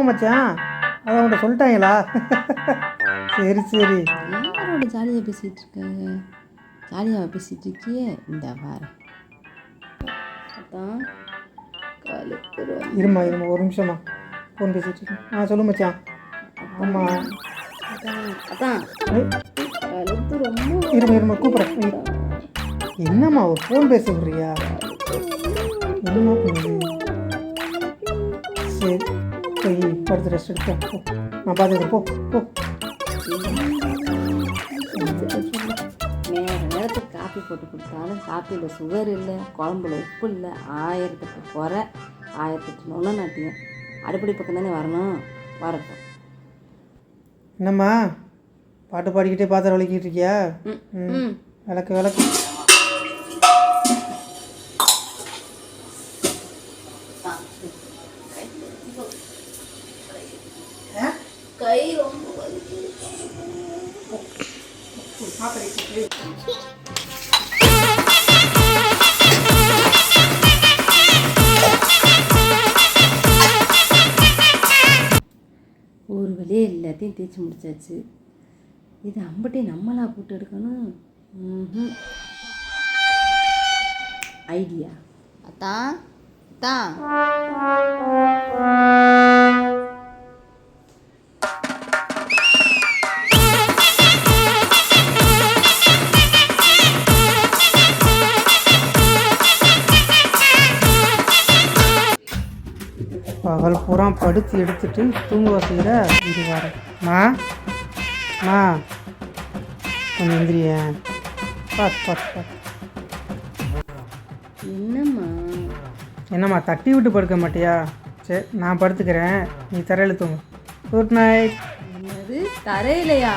ஆமாம் மச்சான், அதை அவன்கிட்ட சொல்லிட்டாங்களா? சரி சரி. யாரோட ஜாலியாக பேசிகிட்டு இருக்காங்க? ஜாலியாக பேசிகிட்டு இருக்கியே, இந்த வார அதான் கழுத்துரும். இருமா ஒரு நிமிஷமா ஃபோன் பேசிகிட்டு இருக்கேன். சொல்லு மச்சான். ஆமாம் அதான் கழுத்து ரொம்ப இருமா கூப்பிட்றேன். என்னம்மா ஒரு ஃபோன் பேச விட்றியா? என்னம்மா பண்ணுது? சரி போய் படுத்து ரெஸ்ட் எடுப்போம். நான் பார்த்துக்கிறேன். போ. நேரத்துக்கு காப்பி போட்டு கொடுத்தாலும் காப்பியில் சுகர் இல்லை, குழம்புல உப்பு இல்லை, 1008 குறை, 1008 நொண்ண நாட்டியம். அடுப்படி பக்கம் தானே வரட்டும். என்னம்மா பாட்டு பாடிக்கிட்டே பாத்திரம் விளக்கிட்டு இருக்கியா? விளக்கு. கை ரொம்ப ஒரு வழியே எல்லாத்தையும் தேய்ச்சி முடிச்சாச்சு. இது அம்பட்டே நம்மளா போட்டு எடுக்கணும். ஐடியா அதான் பகல் பூரா படுத்து எடுத்துட்டு தூங்க வசதியில இது வரமா கொஞ்சம் எந்திரியேன். பார்த்து என்னம்மா தட்டி விட்டு படுக்க மாட்டியா? சரி நான் படுத்துக்கிறேன், நீ தரையில் தூங்கு. Good night. என்னது தரையிலையா?